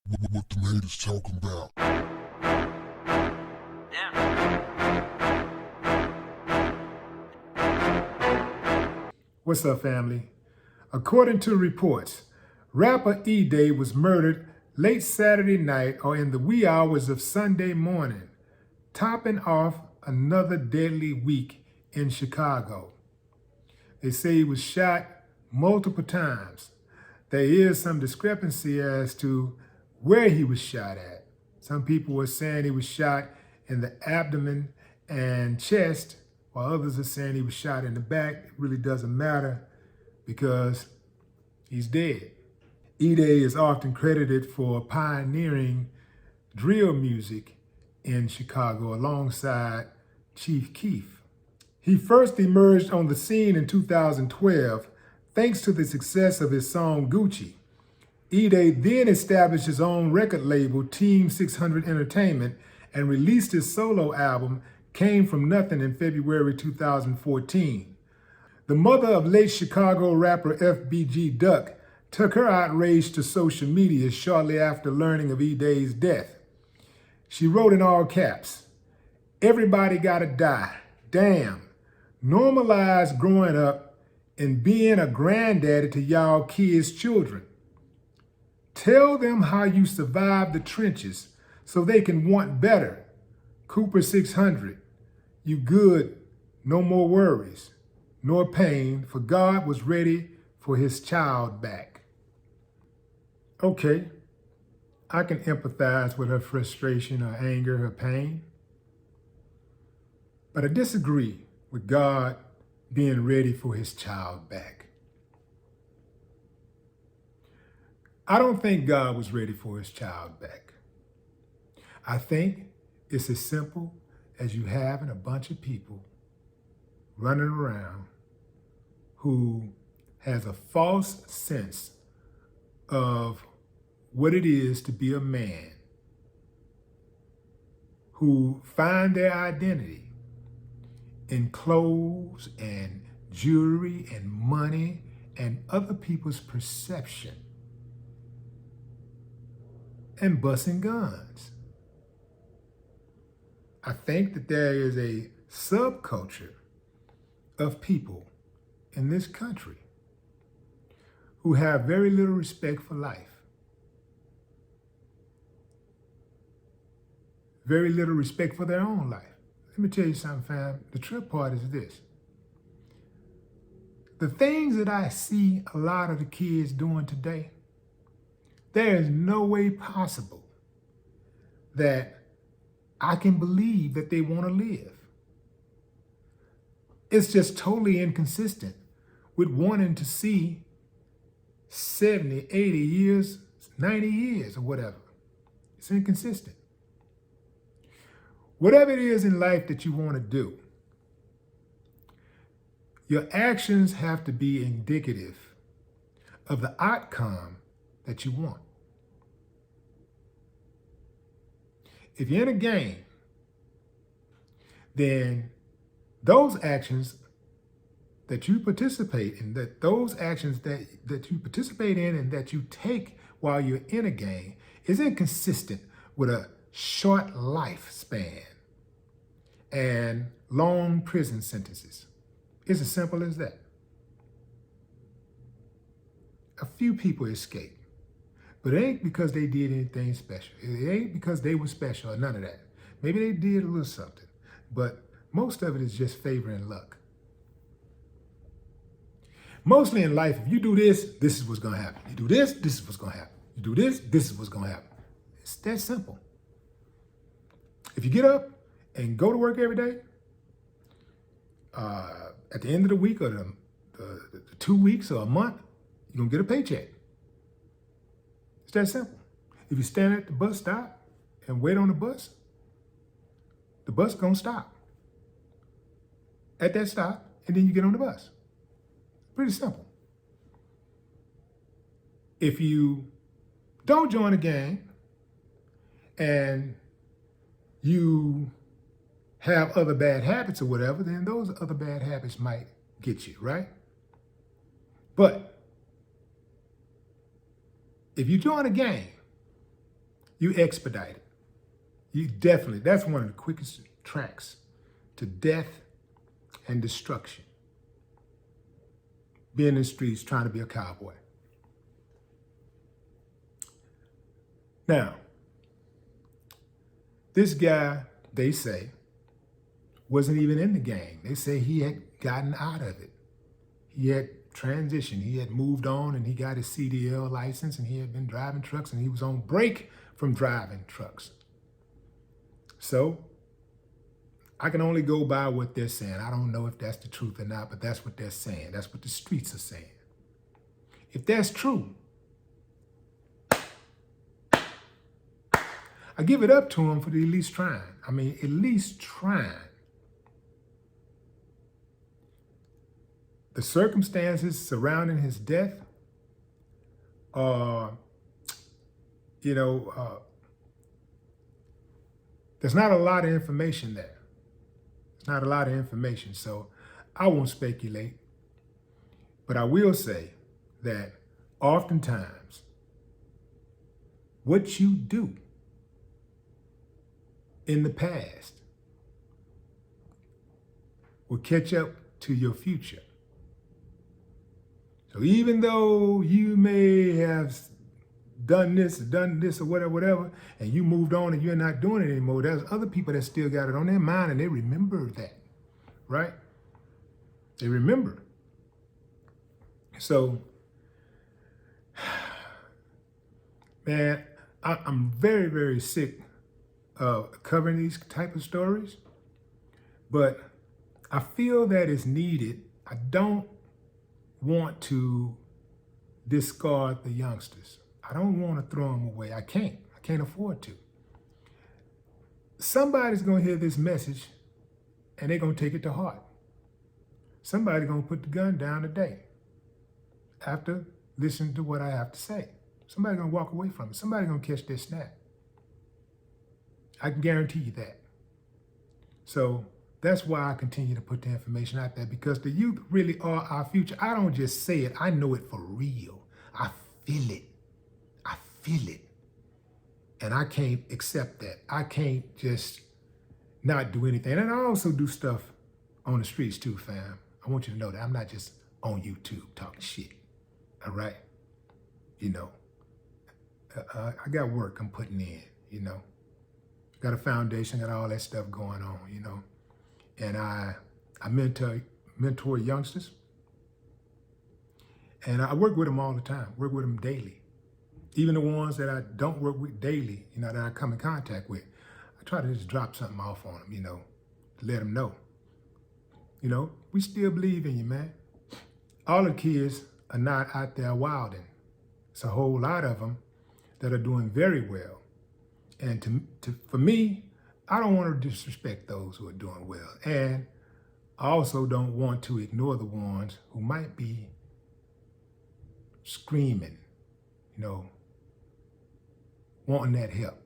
What the haters talking about? What's up, family? According to reports, rapper Edai was murdered late Saturday night or in the wee hours of Sunday morning, topping off another deadly week in Chicago. They say he was shot multiple times. There is some discrepancy as to where he was shot at. Some people were saying he was shot in the abdomen and chest, while others are saying he was shot in the back. It really doesn't matter because he's dead. Edai is often credited for pioneering drill music in Chicago alongside Chief Keef. He first emerged on the scene in 2012 thanks to the success of his song Gucci. Edai then established his own record label, Team 600 Entertainment, and released his solo album, Came From Nothing, in February 2014. The mother of late Chicago rapper FBG Duck took her outrage to social media shortly after learning of Edai's death. She wrote in all caps, "Everybody gotta die. Damn. Normalize growing up and being a granddaddy to y'all kids' children. Tell them how you survived the trenches so they can want better. Cooper 600, you good, no more worries, nor pain, for God was ready for his child back." Okay, I can empathize with her frustration, her anger, her pain. But I disagree with God being ready for his child back. I don't think God was ready for his child back. I think it's as simple as you having a bunch of people running around who has a false sense of what it is to be a man, who find their identity in clothes and jewelry and money and other people's perception, and busting guns. I think that there is a subculture of people in this country who have very little respect for life, very little respect for their own life. Let me tell you something, fam. The trip part is this. The things that I see a lot of the kids doing today, there is no way possible that I can believe that they want to live. It's just totally inconsistent with wanting to see 70, 80 years, 90 years or whatever. It's inconsistent. Whatever it is in life that you want to do, your actions have to be indicative of the outcome that you want. If you're in a game, then those actions that you participate in, those actions that you participate in and that you take while you're in a game is inconsistent with a short lifespan and long prison sentences. It's as simple as that. A few people escape, but it ain't because they did anything special. It ain't because they were special or none of that. Maybe they did a little something, but most of it is just favor and luck. Mostly in life, if you do this, this is what's gonna happen. You do this, this is what's gonna happen. You do this, this is what's gonna happen. It's that simple. If you get up and go to work every day, at the end of the week or the 2 weeks or a month, you're gonna get a paycheck. It's that simple. If you stand at the bus stop and wait on the bus gonna stop at that stop, and then you get on the bus. Pretty simple. If you don't join a gang and you have other bad habits or whatever, then those other bad habits might get you, right? But if you join a gang You expedite it. You definitely, that's one of the quickest tracks to death and destruction. Being in the streets trying to be a cowboy. Now, this guy, they say, wasn't even in the gang. They say he had gotten out of it. He had transitioned. He had moved on and he got his CDL license and he had been driving trucks and he was on break from driving trucks. So I can only go by what they're saying. I don't know if that's the truth or not, but that's what they're saying. That's what the streets are saying. If that's true, I give it up to him for at least trying. I mean, at least trying. The circumstances surrounding his death are, there's not a lot of information there. There's not a lot of information, so I won't speculate. But I will say that oftentimes, what you do in the past will catch up to your future. So even though you may have done this or whatever, and you moved on and you're not doing it anymore, there's other people that still got it on their mind and they remember that, right? They remember. So, man, I'm very, very sick of covering these type of stories, but I feel that it's needed. I don't want to discard the youngsters. I don't want to throw them away. I can't afford to. Somebody's going to hear this message and they're going to take it to heart. Somebody's going to put the gun down today after listening to what I have to say. Somebody's going to walk away from it. Somebody's going to catch their snap. I can guarantee you that. So that's why I continue to put the information out there, because the youth really are our future. I don't just say it. I know it for real. I feel it. I feel it. And I can't accept that. I can't just not do anything. And I also do stuff on the streets too, fam. I want you to know that I'm not just on YouTube talking shit. All right? I got work I'm putting in, Got a foundation, got all that stuff going on, And I mentor youngsters. And I work with them all the time, work with them daily. Even the ones that I don't work with daily, that I come in contact with. I try to just drop something off on them, to let them know. We still believe in you, man. All the kids are not out there wilding. It's a whole lot of them that are doing very well. And for me, I don't want to disrespect those who are doing well. And I also don't want to ignore the ones who might be screaming, wanting that help.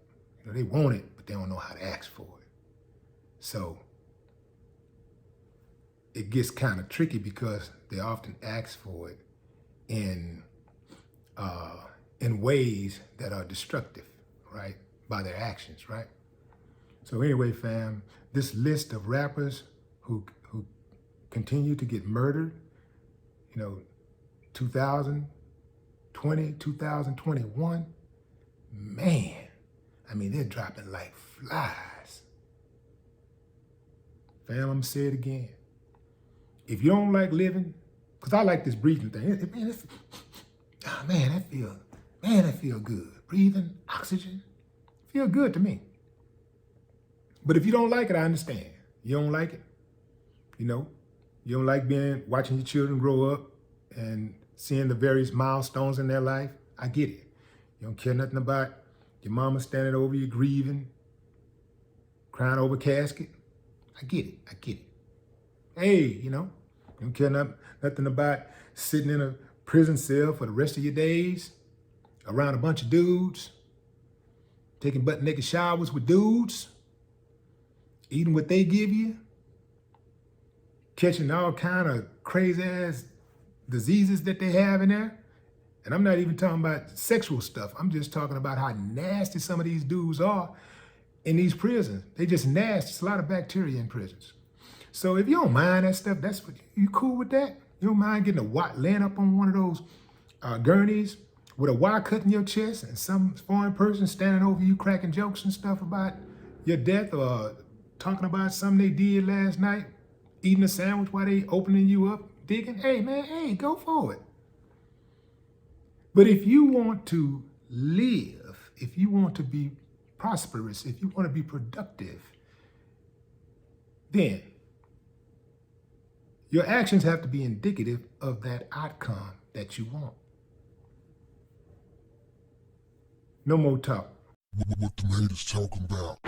They want it, but they don't know how to ask for it. So it gets kind of tricky because they often ask for it in ways that are destructive, right? By their actions, right? So anyway, fam, this list of rappers who continue to get murdered, 2020, 2021, man, they're dropping like flies. Fam, I'm gonna say it again. If you don't like living, because I like this breathing thing, that feel good. Breathing, oxygen, feel good to me. But if you don't like it, I understand. You don't like it, you don't like watching your children grow up and seeing the various milestones in their life. I get it. You don't care nothing about your mama standing over you grieving, crying over a casket. I get it. Hey, you don't care nothing about sitting in a prison cell for the rest of your days around a bunch of dudes, taking butt naked showers with dudes, eating what they give you, catching all kind of crazy ass diseases that they have in there. And I'm not even talking about sexual stuff. I'm just talking about how nasty some of these dudes are in these prisons. They just nasty. It's a lot of bacteria in prisons. So if you don't mind that stuff, that's what you cool with that? You don't mind getting laying up on one of those gurneys with a wire cut in your chest and some foreign person standing over you cracking jokes and stuff about your death or talking about something they did last night, eating a sandwich while they opening you up, digging? Hey man, hey, go for it. But if you want to live, if you want to be prosperous, if you want to be productive, then your actions have to be indicative of that outcome that you want. No more talk. What the haters talking about?